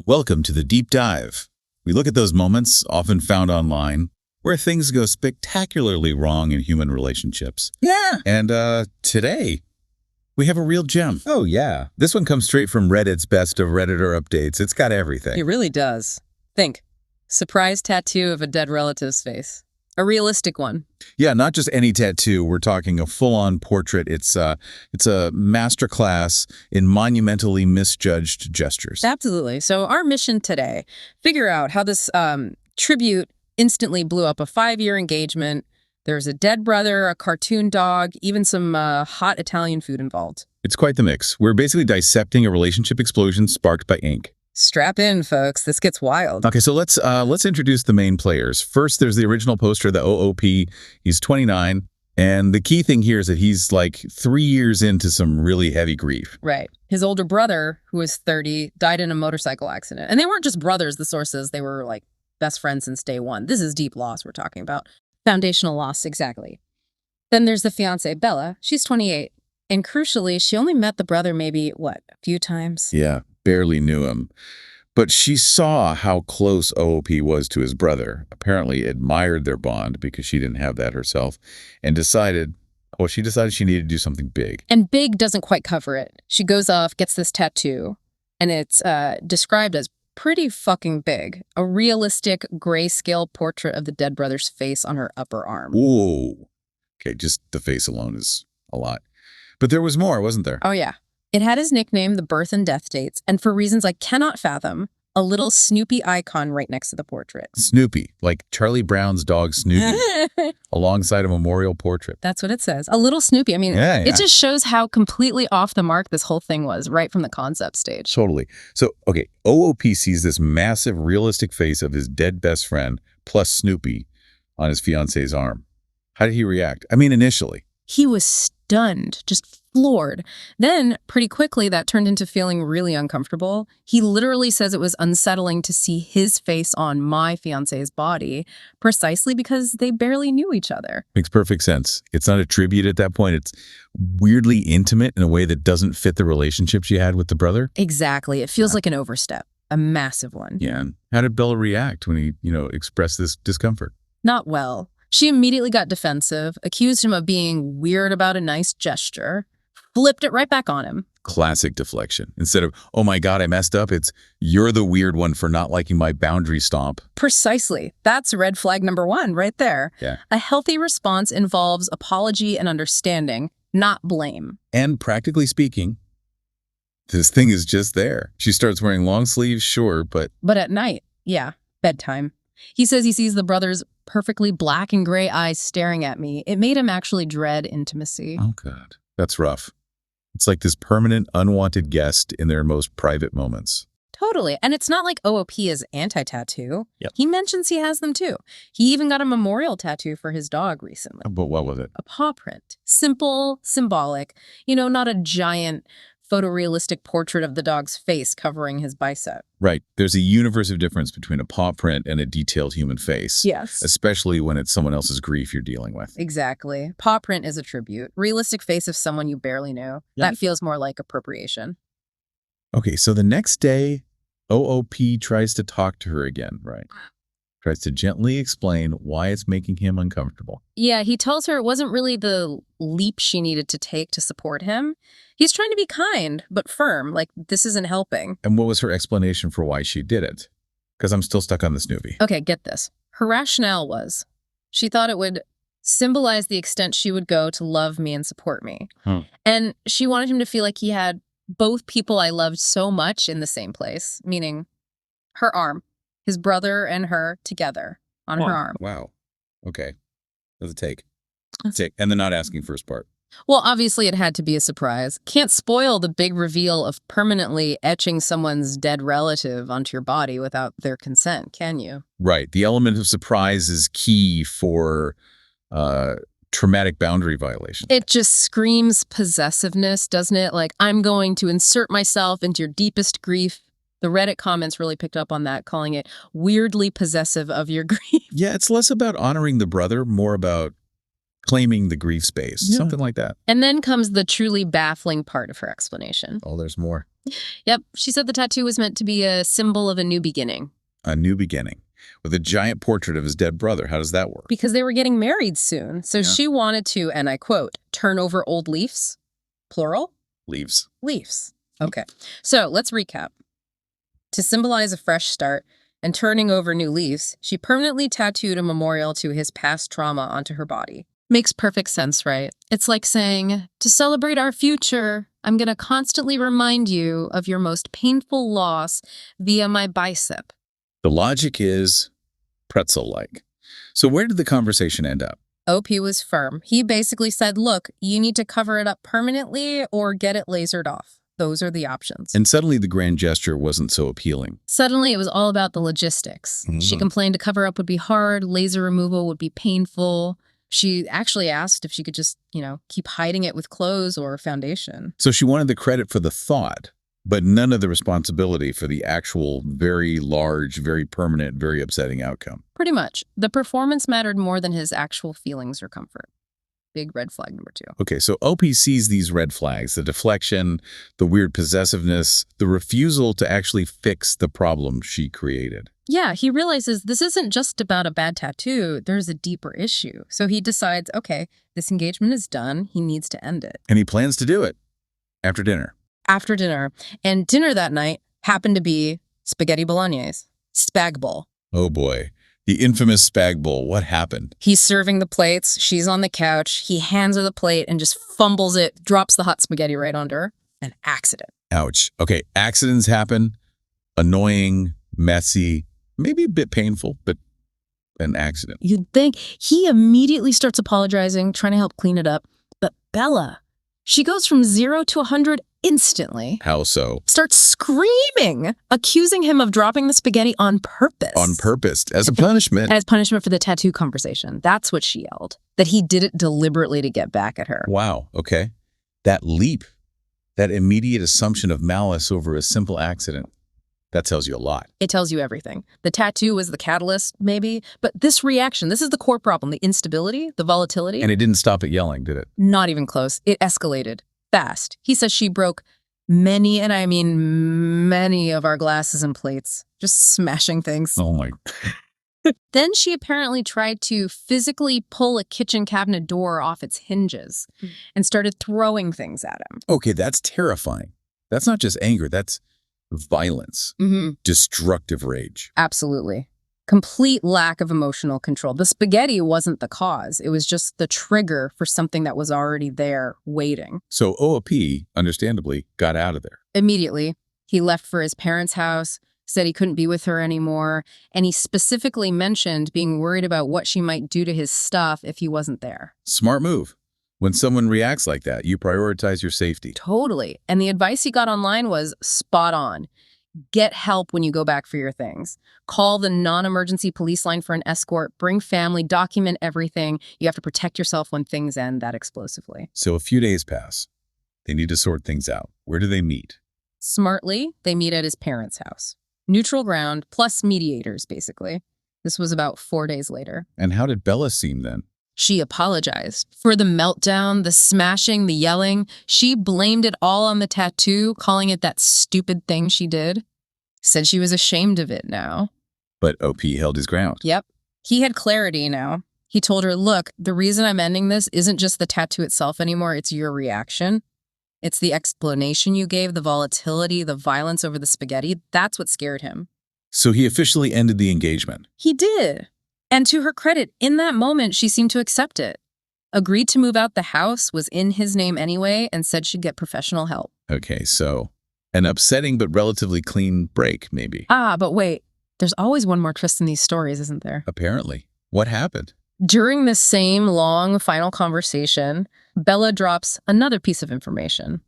Welcome to the Deep Dive. We look at those moments, often found online, where things go spectacularly wrong in human relationships. Yeah. And today, we have a real gem. Oh, yeah. This one comes straight from Reddit's best of Redditor updates. It's got everything. It really does. Think. Surprise tattoo of a dead relative's face. A realistic one. Yeah, not just any tattoo. We're talking a full-on portrait. It's a masterclass in monumentally misjudged gestures. Absolutely. So our mission today, figure out how this tribute instantly blew up a 5-year engagement. There's a dead brother, a cartoon dog, even some hot Italian food involved. It's quite the mix. We're basically dissecting a relationship explosion sparked by ink. Strap in, folks. This gets wild. Okay, so let's introduce the main players. First, there's the original poster, the OOP. He's 29, and the key thing here is that he's like 3 years into some really heavy grief. Right. His older brother, who was 30, died in a motorcycle accident. And they weren't just brothers, the sources. They were like best friends since day one. This is deep loss we're talking about. Foundational loss, exactly. Then there's the fiancée, Bella. She's 28. And crucially, she only met the brother maybe, a few times? Yeah, barely knew him. But she saw how close OOP was to his brother, apparently admired their bond because she didn't have that herself, and decided she needed to do something big. And big doesn't quite cover it. She goes off, gets this tattoo, and it's described as pretty fucking big. A realistic grayscale portrait of the dead brother's face on her upper arm. Whoa. Okay, just the face alone is a lot. But there was more, wasn't there? Oh, yeah. It had his nickname, the birth and death dates, and for reasons I cannot fathom, a little Snoopy icon right next to the portrait. Snoopy, like Charlie Brown's dog Snoopy, alongside a memorial portrait. That's what it says. A little Snoopy. I mean, It just shows how completely off the mark this whole thing was, right from the concept stage. Totally. So, okay, OOP sees this massive, realistic face of his dead best friend, plus Snoopy, on his fiancée's arm. How did he react? I mean, initially. He was stunned, just floored. Then, pretty quickly, that turned into feeling really uncomfortable. He literally says it was unsettling to see his face on my fiancé's body, precisely because they barely knew each other. Makes perfect sense. It's not a tribute at that point. It's weirdly intimate in a way that doesn't fit the relationship she had with the brother. Exactly. It feels like an overstep, a massive one. Yeah. And how did Bella react when he, expressed this discomfort? Not well. She immediately got defensive, accused him of being weird about a nice gesture, flipped it right back on him. Classic deflection. Instead of, oh my God, I messed up, it's, you're the weird one for not liking my boundary stomp. Precisely. That's red flag number 1 right there. Yeah. A healthy response involves apology and understanding, not blame. And practically speaking, this thing is just there. She starts wearing long sleeves, sure, but... But at night, yeah, bedtime. He says he sees the brother's perfectly black and gray eyes staring at me. It made him actually dread intimacy. Oh, God. That's rough. It's like this permanent, unwanted guest in their most private moments. Totally. And it's not like OOP is anti-tattoo. Yep. He mentions he has them too. He even got a memorial tattoo for his dog recently. But what was it? A paw print. Simple, symbolic. Not a giant photorealistic portrait of the dog's face covering his bicep. Right. There's a universe of difference between a paw print and a detailed human face. Yes. Especially when it's someone else's grief you're dealing with. Exactly. Paw print is a tribute. Realistic face of someone you barely knew. Yep. That feels more like appropriation. Okay, so the next day, OOP tries to talk to her again, right? Tries to gently explain why it's making him uncomfortable. Yeah, he tells her it wasn't really the leap she needed to take to support him. He's trying to be kind, but firm, like this isn't helping. And what was her explanation for why she did it? Because I'm still stuck on the Snoopy. Okay, get this. Her rationale was, she thought it would symbolize the extent she would go to love me and support me. And she wanted him to feel like he had both people I loved so much in the same place, meaning her arm. His brother and her together on her arm. Wow. Okay. That's a take. And they're not asking first part. Well, obviously it had to be a surprise. Can't spoil the big reveal of permanently etching someone's dead relative onto your body without their consent, can you? Right. The element of surprise is key for traumatic boundary violation. It just screams possessiveness, doesn't it? Like, I'm going to insert myself into your deepest grief. The Reddit comments really picked up on that, calling it weirdly possessive of your grief. Yeah, it's less about honoring the brother, more about claiming the grief space, something like that. And then comes the truly baffling part of her explanation. Oh, there's more. Yep, she said the tattoo was meant to be a symbol of a new beginning. A new beginning. With a giant portrait of his dead brother. How does that work? Because they were getting married soon. So she wanted to, and I quote, turn over old leaves. Plural? Leaves. Leaves. Okay. So let's recap. To symbolize a fresh start and turning over new leaves, she permanently tattooed a memorial to his past trauma onto her body. Makes perfect sense, right? It's like saying, to celebrate our future, I'm going to constantly remind you of your most painful loss via my bicep. The logic is pretzel-like. So where did the conversation end up? OP was firm. He basically said, look, you need to cover it up permanently or get it lasered off. Those are the options. And suddenly the grand gesture wasn't so appealing. Suddenly it was all about the logistics. She complained to cover up would be hard, laser removal would be painful. She actually asked if she could just, keep hiding it with clothes or foundation. So she wanted the credit for the thought, but none of the responsibility for the actual very large, very permanent, very upsetting outcome. Pretty much. The performance mattered more than his actual feelings or comfort. Big red flag number 2. Okay, so OP sees these red flags, the deflection, the weird possessiveness, the refusal to actually fix the problem she created. Yeah, he realizes this isn't just about a bad tattoo. There's a deeper issue. So he decides, okay, this engagement is done. He needs to end it. And he plans to do it after dinner. After dinner. And dinner that night happened to be spaghetti bolognese. Spag bowl. Oh boy. The infamous spag bowl. What happened? He's serving the plates. She's on the couch. He hands her the plate and just fumbles it, drops the hot spaghetti right onto her. An accident. Ouch. Okay, accidents happen. Annoying, messy, maybe a bit painful, but an accident. You'd think he immediately starts apologizing, trying to help clean it up. But Bella, she goes from 0 to 100 instantly. How so? Starts screaming, accusing him of dropping the spaghetti on purpose. On purpose, as a punishment. As punishment for the tattoo conversation. That's what she yelled. That he did it deliberately to get back at her. Wow, okay. That leap, that immediate assumption of malice over a simple accident, that tells you a lot. It tells you everything. The tattoo was the catalyst, maybe, but this reaction, this is the core problem, the instability, the volatility. And it didn't stop at yelling, did it? Not even close. It escalated fast. He says she broke many, and I mean many, of our glasses and plates, just smashing things. Oh my. Then she apparently tried to physically pull a kitchen cabinet door off its hinges and started throwing things at him. Okay, that's terrifying. That's not just anger, that's violence, destructive rage. Absolutely. Complete lack of emotional control. The spaghetti wasn't the cause. It was just the trigger for something that was already there, waiting. So OP, understandably, got out of there. Immediately, he left for his parents' house, said he couldn't be with her anymore, and he specifically mentioned being worried about what she might do to his stuff if he wasn't there. Smart move. When someone reacts like that, you prioritize your safety. Totally. And the advice he got online was spot on. Get help when you go back for your things. Call the non-emergency police line for an escort. Bring family. Document everything. You have to protect yourself when things end that explosively. So a few days pass. They need to sort things out. Where do they meet? Smartly, they meet at his parents' house. Neutral ground plus mediators, basically. This was about 4 days later. And how did Bella seem then? She apologized for the meltdown, the smashing, the yelling. She blamed it all on the tattoo, calling it that stupid thing she did. Said she was ashamed of it now. But OP held his ground. Yep. He had clarity now. He told her, look, the reason I'm ending this isn't just the tattoo itself anymore. It's your reaction. It's the explanation you gave, the volatility, the violence over the spaghetti. That's what scared him. So he officially ended the engagement. He did. And to her credit, in that moment, she seemed to accept it. Agreed to move out the house, was in his name anyway, and said she'd get professional help. Okay, so an upsetting but relatively clean break, maybe. But wait. There's always one more twist in these stories, isn't there? Apparently. What happened? During this same long final conversation, Bella drops another piece of information.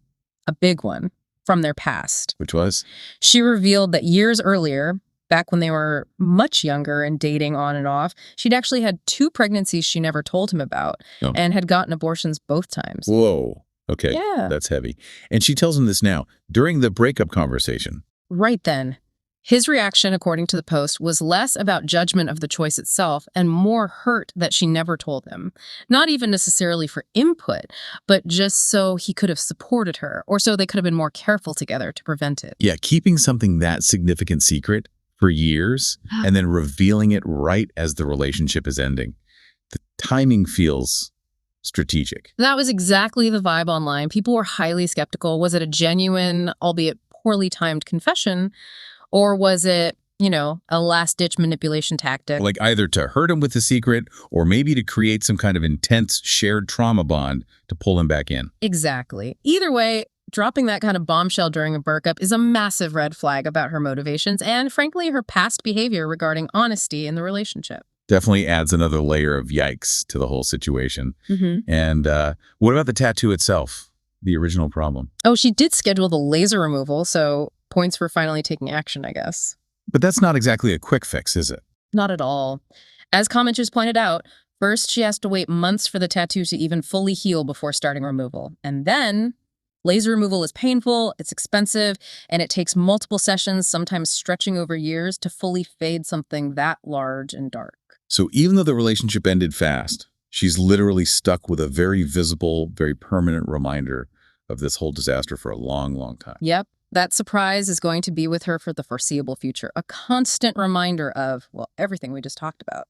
A big one. From their past. Which was? She revealed that years earlier, back when they were much younger and dating on and off, she'd actually had 2 pregnancies she never told him about and had gotten abortions both times. Whoa. Okay. Yeah. That's heavy. And she tells him this now, during the breakup conversation. Right then. His reaction, according to the post, was less about judgment of the choice itself and more hurt that she never told him. Not even necessarily for input, but just so he could have supported her, or so they could have been more careful together to prevent it. Yeah, keeping something that significant secret for years and then revealing it right as the relationship is ending. The timing feels strategic. That was exactly the vibe online. People were highly skeptical. Was it a genuine, albeit poorly timed confession? Or was it, a last-ditch manipulation tactic? Like either to hurt him with the secret or maybe to create some kind of intense shared trauma bond to pull him back in. Exactly. Either way, dropping that kind of bombshell during a breakup is a massive red flag about her motivations and, frankly, her past behavior regarding honesty in the relationship. Definitely adds another layer of yikes to the whole situation. And what about the tattoo itself? The original problem? Oh, she did schedule the laser removal, so points for finally taking action, I guess. But that's not exactly a quick fix, is it? Not at all. As commenters pointed out, first she has to wait months for the tattoo to even fully heal before starting removal. And then laser removal is painful, it's expensive, and it takes multiple sessions, sometimes stretching over years, to fully fade something that large and dark. So even though the relationship ended fast, she's literally stuck with a very visible, very permanent reminder of this whole disaster for a long, long time. Yep. That surprise is going to be with her for the foreseeable future. A constant reminder of, everything we just talked about.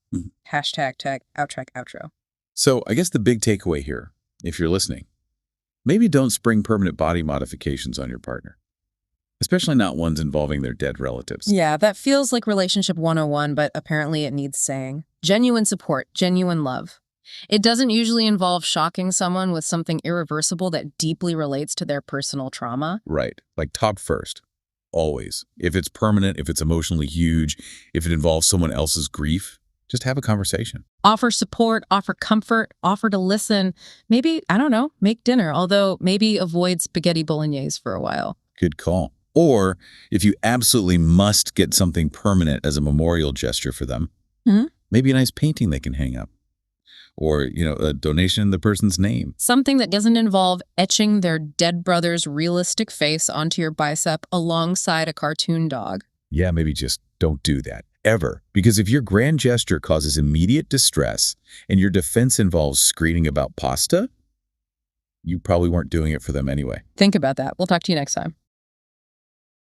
Hashtag, tag, outro. So I guess the big takeaway here, if you're listening, maybe don't spring permanent body modifications on your partner, especially not ones involving their dead relatives. Yeah, that feels like relationship 101, but apparently it needs saying. Genuine support, genuine love. It doesn't usually involve shocking someone with something irreversible that deeply relates to their personal trauma. Right. Like top first. Always. If it's permanent, if it's emotionally huge, if it involves someone else's grief, just have a conversation. Offer support, offer comfort, offer to listen. Maybe, make dinner, although maybe avoid spaghetti bolognese for a while. Good call. Or if you absolutely must get something permanent as a memorial gesture for them, maybe a nice painting they can hang up. Or, a donation in the person's name. Something that doesn't involve etching their dead brother's realistic face onto your bicep alongside a cartoon dog. Yeah, maybe just don't do that, ever. Because if your grand gesture causes immediate distress and your defense involves screaming about pasta, you probably weren't doing it for them anyway. Think about that. We'll talk to you next time.